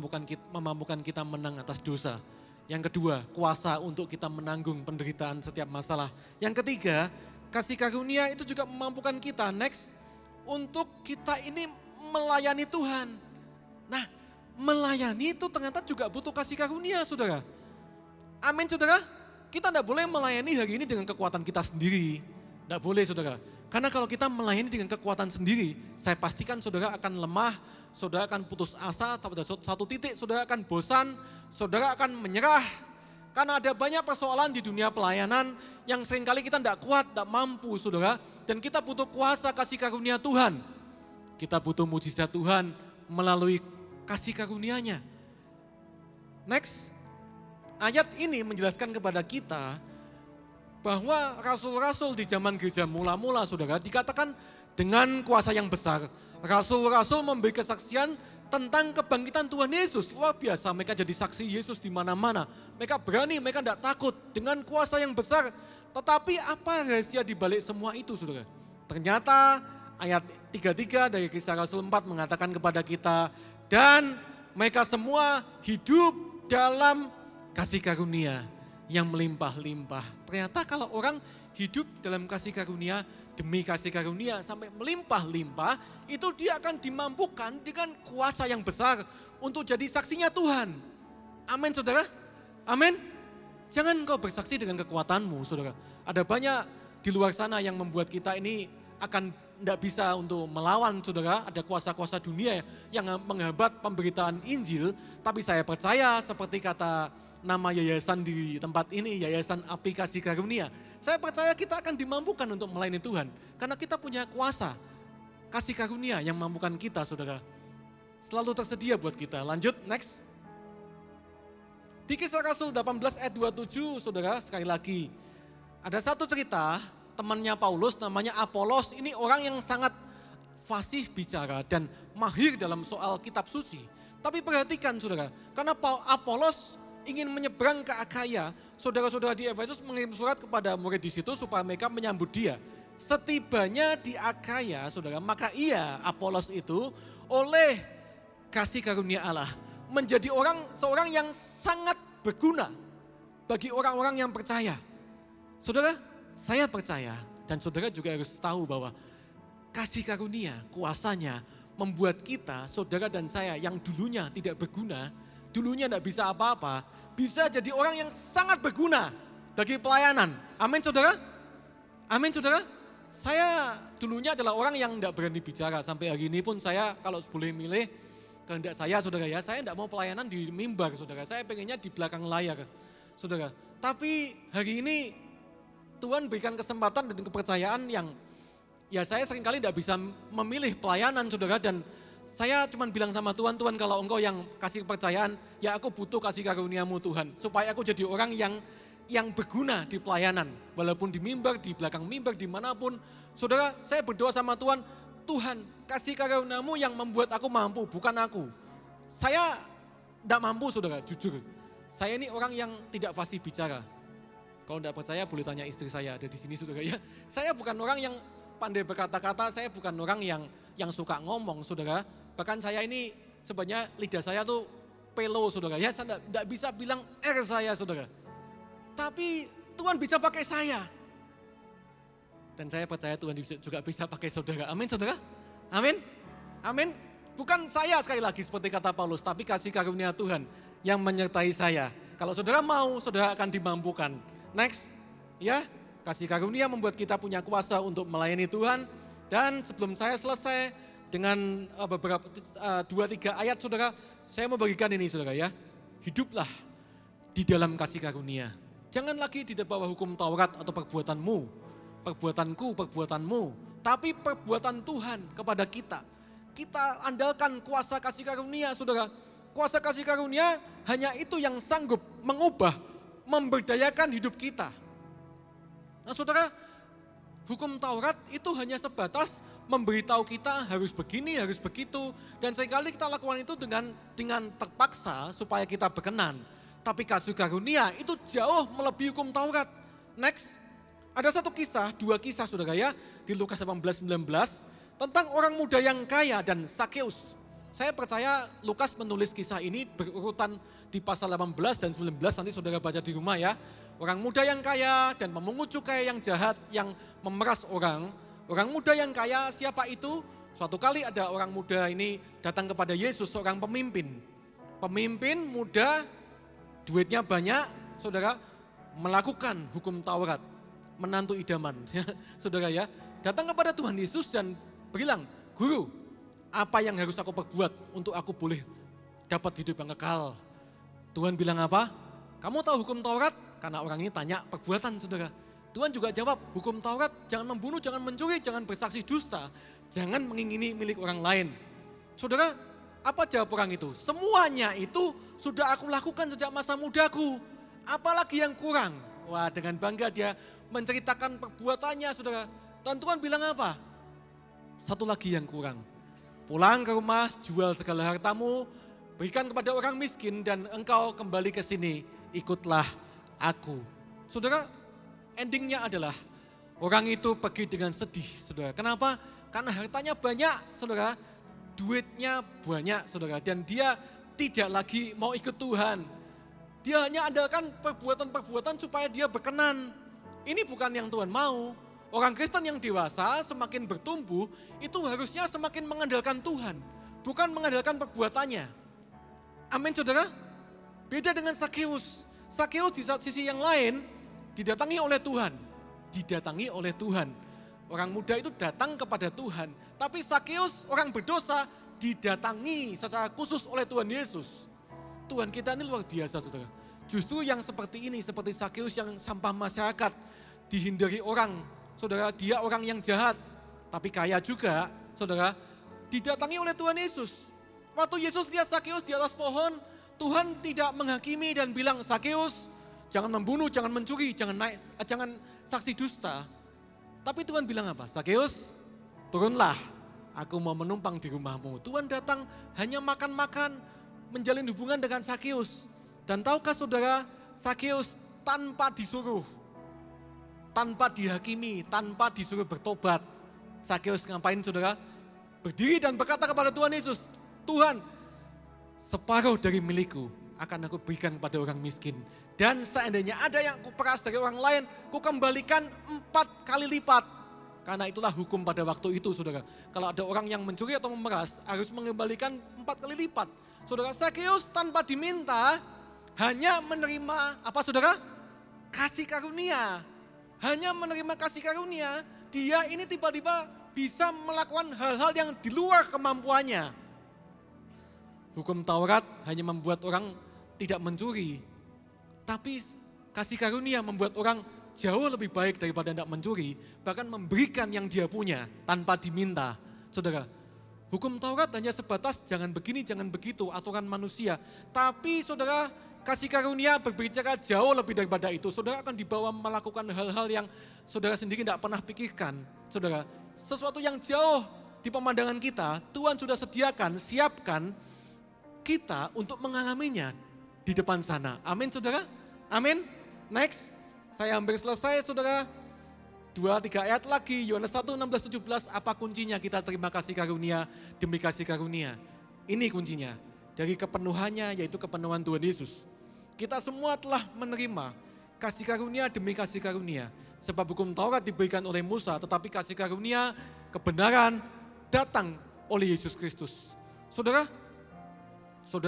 memampukan kita menang atas dosa. Yang kedua, kuasa untuk kita menanggung penderitaan setiap masalah. Yang ketiga, kasih karunia itu juga memampukan kita, next, untuk kita ini melayani Tuhan. Nah, melayani itu ternyata juga butuh kasih karunia, saudara. Amin, saudara. Kita tidak boleh melayani hari ini dengan kekuatan kita sendiri. Tidak boleh, saudara. Karena kalau kita melayani dengan kekuatan sendiri, saya pastikan saudara akan lemah, saudara akan putus asa, pada satu titik saudara akan bosan, saudara akan menyerah. Karena ada banyak persoalan di dunia pelayanan yang seringkali kita tidak kuat, tidak mampu saudara. Dan kita butuh kuasa kasih karunia Tuhan. Kita butuh mujizat Tuhan melalui kasih karunia-Nya. Next, ayat ini menjelaskan kepada kita bahwa rasul-rasul di zaman gereja mula-mula saudara dikatakan dengan kuasa yang besar. Rasul-rasul memberi kesaksian tentang kebangkitan Tuhan Yesus. Luar biasa, mereka jadi saksi Yesus di mana-mana. Mereka berani, mereka tidak takut dengan kuasa yang besar. Tetapi apa rahasia di balik semua itu saudara? Ternyata ayat 33 dari Kisah Rasul 4 mengatakan kepada kita, dan mereka semua hidup dalam kasih karunia yang melimpah-limpah. Ternyata kalau orang hidup dalam kasih karunia, demi kasih karunia sampai melimpah-limpah, itu dia akan dimampukan dengan kuasa yang besar untuk jadi saksinya Tuhan. Amin saudara, amin. Jangan kau bersaksi dengan kekuatanmu saudara. Ada banyak di luar sana yang membuat kita ini akan tidak bisa untuk melawan saudara. Ada kuasa-kuasa dunia yang menghambat pemberitaan Injil. Tapi saya percaya seperti kata nama yayasan di tempat ini, Yayasan Api Kasih Karunia. Saya percaya kita akan dimampukan untuk melayani Tuhan. Karena kita punya kuasa. kasih karunia yang mampukan kita, saudara. Selalu tersedia buat kita. Lanjut, next. Di Kisah Rasul 18 ayat 27, saudara, sekali lagi. Ada satu cerita, temannya Paulus namanya Apolos. Ini orang yang sangat fasih bicara dan mahir dalam soal kitab suci. Tapi perhatikan, saudara, karena Apolos ingin menyeberang ke Akhaya, saudara-saudara di Efesus mengirim surat kepada murid di situ supaya mereka menyambut dia. Setibanya di Akhaya, saudara, maka ia, Apolos itu, oleh kasih karunia Allah, menjadi seorang yang sangat berguna bagi orang-orang yang percaya. Saudara, saya percaya dan saudara juga harus tahu bahwa kasih karunia, kuasanya membuat kita, saudara dan saya yang dulunya tidak berguna, dulunya tidak bisa apa-apa, bisa jadi orang yang sangat berguna bagi pelayanan. Amin, saudara? Amin, saudara? Saya dulunya adalah orang yang tidak berani bicara. Sampai hari ini pun saya kalau boleh milih, kehendak saya, saudara ya, saya tidak mau pelayanan di mimbar, saudara. Saya pengennya di belakang layar, saudara. Tapi hari ini Tuhan berikan kesempatan dan kepercayaan yang ya saya seringkali tidak bisa memilih pelayanan, saudara. Dan saya cuma bilang sama Tuhan, Tuhan kalau engkau yang kasih kepercayaan, ya aku butuh kasih karuniamu Tuhan. Supaya aku jadi orang yang berguna di pelayanan. Walaupun di mimbar, di belakang mimbar, dimanapun. Saudara, saya berdoa sama Tuhan, Tuhan kasih karuniamu yang membuat aku mampu, bukan aku. Saya tidak mampu, saudara, jujur. Saya ini orang yang tidak fasih bicara. Kalau tidak percaya boleh tanya istri saya, ada di sini, saudara ya. Saya bukan orang yang pandai berkata-kata, saya bukan orang yang suka ngomong, saudara. Bahkan saya ini sebenarnya lidah saya tuh pelo, saudara ya. Saya tidak bisa bilang saya, saudara. Tapi Tuhan bisa pakai saya. Dan saya percaya Tuhan juga bisa pakai saudara. Amin, saudara? Amin? Amin? Bukan saya sekali lagi seperti kata Paulus, tapi kasih karunia Tuhan yang menyertai saya. Kalau saudara mau, saudara akan dimampukan. Next, ya, kasih karunia membuat kita punya kuasa untuk melayani Tuhan. Dan sebelum saya selesai dengan beberapa 2-3 ayat, saudara, saya mau bagikan ini, saudara ya. Hiduplah di dalam kasih karunia. Jangan lagi di bawah hukum Taurat atau perbuatanmu. Perbuatanku, perbuatanmu, tapi perbuatan Tuhan kepada kita. Kita andalkan kuasa kasih karunia, saudara. Kuasa kasih karunia hanya itu yang sanggup mengubah, memberdayakan hidup kita. Nah, saudara, hukum Taurat itu hanya sebatas memberitahu kita harus begini, harus begitu. Dan seringkali kita lakukan itu dengan terpaksa supaya kita berkenan. Tapi kasih karunia itu jauh melebihi hukum Taurat. Next. Ada satu kisah, 2 kisah, saudara ya, di Lukas 18-19 tentang orang muda yang kaya dan Sakeus. Saya percaya Lukas menulis kisah ini berurutan di pasal 18 dan 19, nanti saudara baca di rumah ya. Orang muda yang kaya dan memungut cukai yang jahat, yang memeras orang. Orang muda yang kaya, siapa itu? Suatu kali ada orang muda ini datang kepada Yesus, seorang pemimpin. Pemimpin muda, duitnya banyak, saudara, melakukan hukum Taurat. Menantu idaman, saudara ya, datang kepada Tuhan Yesus dan bilang, Guru, apa yang harus aku perbuat untuk aku boleh dapat hidup yang kekal? Tuhan bilang apa? Kamu tahu hukum Taurat? Karena orang ini tanya perbuatan, saudara. Tuhan juga jawab, hukum Taurat, jangan membunuh, jangan mencuri, jangan bersaksi dusta, jangan mengingini milik orang lain. Saudara, apa jawab orang itu? Semuanya itu sudah aku lakukan sejak masa mudaku. Apalagi yang kurang? Wah, dengan bangga dia menceritakan perbuatannya, saudara. Dan Tuhan bilang apa? Satu lagi yang kurang. Pulang ke rumah, jual segala hartamu, berikan kepada orang miskin dan engkau kembali ke sini, ikutlah aku. Saudara, endingnya adalah orang itu pergi dengan sedih, saudara. Kenapa? Karena hartanya banyak, saudara. Duitnya banyak, saudara. Dan dia tidak lagi mau ikut Tuhan. Dia hanya andalkan perbuatan-perbuatan supaya dia berkenan. Ini bukan yang Tuhan mau. Orang Kristen yang dewasa semakin bertumbuh itu harusnya semakin mengandalkan Tuhan. Bukan mengandalkan perbuatannya. Amin, saudara. Beda dengan Sakeus. Sakeus di sisi yang lain didatangi oleh Tuhan. Didatangi oleh Tuhan. Orang muda itu datang kepada Tuhan. Tapi Sakeus orang berdosa didatangi secara khusus oleh Tuhan Yesus. Tuhan kita ini luar biasa, saudara. Justru yang seperti ini, seperti Sakeus yang sampah masyarakat, dihindari orang. Saudara, dia orang yang jahat. tapi kaya juga, saudara, didatangi oleh Tuhan Yesus. Waktu Yesus lihat Sakeus di atas pohon, Tuhan tidak menghakimi dan bilang, Sakeus, jangan membunuh, jangan mencuri, jangan saksi dusta. Tapi Tuhan bilang apa? Sakeus, turunlah, aku mau menumpang di rumahmu. Tuhan datang hanya makan-makan, menjalin hubungan dengan Sakeus. Dan tahukah saudara, Sakeus tanpa disuruh, tanpa dihakimi, tanpa disuruh bertobat. Sakeus ngapain saudara? Berdiri dan berkata kepada Tuhan Yesus, Tuhan, separuh dari milikku akan aku berikan kepada orang miskin. Dan seandainya ada yang kuperas dari orang lain, kukembalikan 4 kali lipat. Karena itulah hukum pada waktu itu, saudara. Kalau ada orang yang mencuri atau memeras, harus mengembalikan 4 kali lipat. Saudara, Sakeus tanpa diminta, hanya menerima apa saudara? Kasih karunia. Hanya menerima kasih karunia, dia ini tiba-tiba bisa melakukan hal-hal yang di luar kemampuannya. Hukum Taurat hanya membuat orang tidak mencuri. Tapi kasih karunia membuat orang jauh lebih baik daripada tidak mencuri. Bahkan memberikan yang dia punya tanpa diminta. Saudara, hukum Taurat hanya sebatas jangan begini, jangan begitu, aturan manusia. Tapi saudara, kasih karunia berbicara jauh lebih daripada itu. Saudara akan dibawa melakukan hal-hal yang saudara sendiri tidak pernah pikirkan. Saudara, sesuatu yang jauh di pemandangan kita, Tuhan sudah sediakan, siapkan kita untuk mengalaminya di depan sana. Amin saudara? Amin. Next, saya hampir selesai saudara. 2-3 ayat lagi, Yohanes 1, 16, 17, apa kuncinya kita terima kasih karunia demi kasih karunia? Ini kuncinya, dari kepenuhannya yaitu kepenuhan Tuhan Yesus. Kita semua telah menerima kasih karunia demi kasih karunia. Sebab hukum Taurat diberikan oleh Musa, tetapi kasih karunia, kebenaran datang oleh Yesus Kristus. Saudara,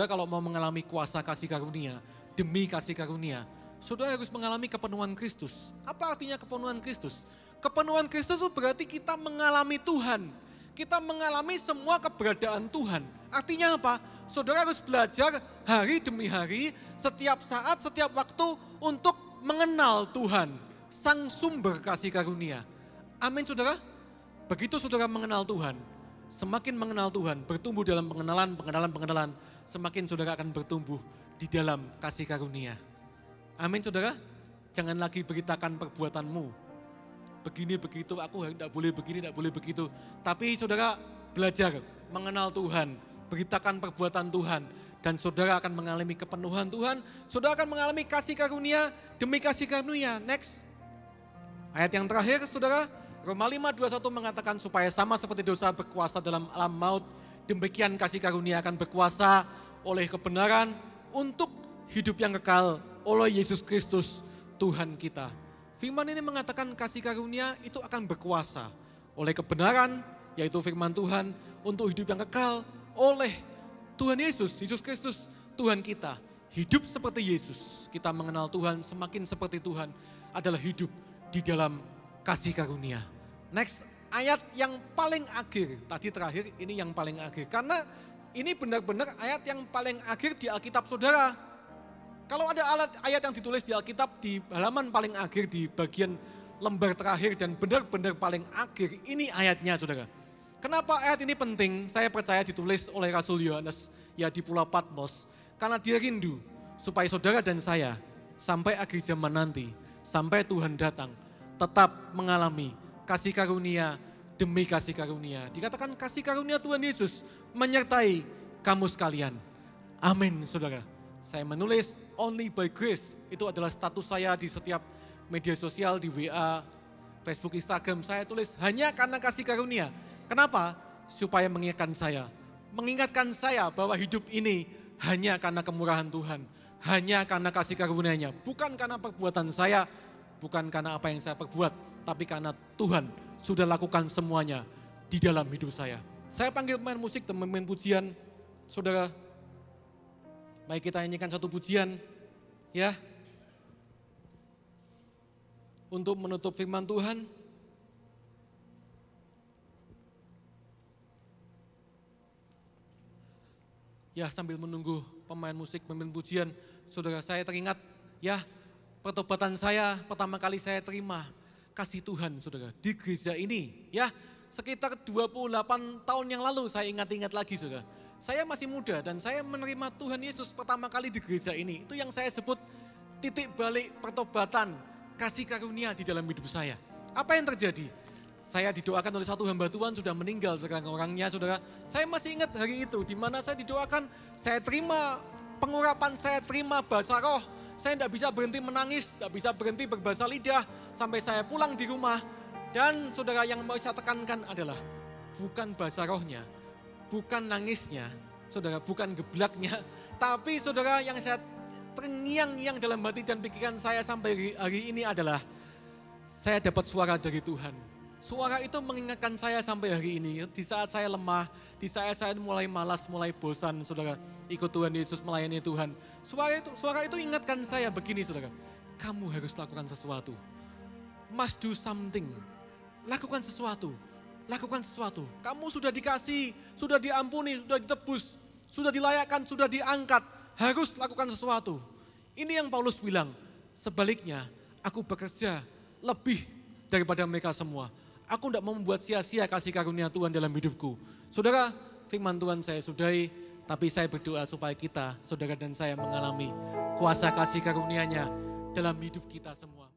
kalau mau mengalami kuasa kasih karunia, demi kasih karunia, saudara harus mengalami kepenuhan Kristus. Apa artinya kepenuhan Kristus? Kepenuhan Kristus itu berarti kita mengalami Tuhan. Kita mengalami semua keberadaan Tuhan. Artinya apa? Saudara harus belajar hari demi hari, setiap saat, setiap waktu untuk mengenal Tuhan, Sang sumber kasih karunia. Amin saudara? Begitu saudara mengenal Tuhan, semakin mengenal Tuhan, bertumbuh dalam pengenalan, semakin saudara akan bertumbuh di dalam kasih karunia. Amin saudara, jangan lagi beritakan perbuatanmu. Begini begitu, aku tidak boleh begini, tidak boleh begitu. Tapi saudara belajar mengenal Tuhan, beritakan perbuatan Tuhan. Dan saudara akan mengalami kepenuhan Tuhan, saudara akan mengalami kasih karunia demi kasih karunia. Next, ayat yang terakhir saudara, Roma 5:21 mengatakan supaya sama seperti dosa berkuasa dalam alam maut, demikian kasih karunia akan berkuasa oleh kebenaran untuk hidup yang kekal oleh Yesus Kristus Tuhan kita. Firman ini mengatakan kasih karunia itu akan berkuasa oleh kebenaran, yaitu firman Tuhan, untuk hidup yang kekal oleh Tuhan Yesus Kristus Tuhan kita. Hidup seperti Yesus, kita mengenal Tuhan, semakin seperti Tuhan adalah hidup di dalam kasih karunia. Next, ayat yang paling akhir, tadi terakhir, ini yang paling akhir. Karena ini benar-benar ayat yang paling akhir di Alkitab saudara. Kalau ada ayat yang ditulis di Alkitab di halaman paling akhir, di bagian lembar terakhir dan benar-benar paling akhir, ini ayatnya saudara. Kenapa ayat ini penting? Saya percaya ditulis oleh Rasul Yohanes ya di Pulau Patmos. Karena dia rindu supaya saudara dan saya sampai akhir zaman nanti, sampai Tuhan datang, tetap mengalami kasih karunia demi kasih karunia. Dikatakan kasih karunia Tuhan Yesus menyertai kamu sekalian. Amin saudara. Saya menulis only by grace, itu adalah status saya di setiap media sosial, di WA, Facebook, Instagram. Saya tulis hanya karena kasih karunia. Kenapa? Supaya mengingatkan saya bahwa hidup ini hanya karena kemurahan Tuhan. Hanya karena kasih karunia-Nya. Bukan karena perbuatan saya, bukan karena apa yang saya perbuat, tapi karena Tuhan sudah lakukan semuanya di dalam hidup saya. Saya panggil pemain musik dan pemain pujian. Saudara, mari kita nyanyikan satu pujian ya. Untuk menutup firman Tuhan. Ya, sambil menunggu pemain musik, pemain pujian, saudara, saya teringat ya, pertobatan saya pertama kali saya terima kasih Tuhan saudara di gereja ini ya. sekitar 28 tahun yang lalu saya ingat-ingat lagi saudara. Saya masih muda dan saya menerima Tuhan Yesus pertama kali di gereja ini. Itu yang saya sebut titik balik pertobatan, kasih karunia di dalam hidup saya. Apa yang terjadi? Saya didoakan oleh satu hamba Tuhan sudah meninggal sekarang orangnya saudara. Saya masih ingat hari itu di mana saya didoakan, saya terima pengurapan, saya terima bahasa roh. Saya tidak bisa berhenti menangis, tidak bisa berhenti berbahasa lidah sampai saya pulang di rumah. Dan saudara yang mau saya tekankan adalah bukan bahasa rohnya, bukan nangisnya, saudara, bukan geblaknya, tapi saudara yang saya terngiang-ngiang dalam hati dan pikiran saya sampai hari ini adalah saya dapat suara dari Tuhan. Suara itu mengingatkan saya sampai hari ini, di saat saya lemah, di saat saya mulai malas, mulai bosan, saudara, ikut Tuhan Yesus, melayani Tuhan. Suara itu ingatkan saya begini, saudara, kamu harus lakukan sesuatu. Must do something. Lakukan sesuatu. Lakukan sesuatu. Kamu sudah dikasih, sudah diampuni, sudah ditebus, sudah dilayakkan, sudah diangkat. Harus lakukan sesuatu. Ini yang Paulus bilang. Sebaliknya, aku bekerja lebih daripada mereka semua. Aku tidak mau membuat sia-sia kasih karunia Tuhan dalam hidupku. Saudara, firman Tuhan saya sudahi, tapi saya berdoa supaya kita, saudara dan saya mengalami kuasa kasih karunia-Nya dalam hidup kita semua.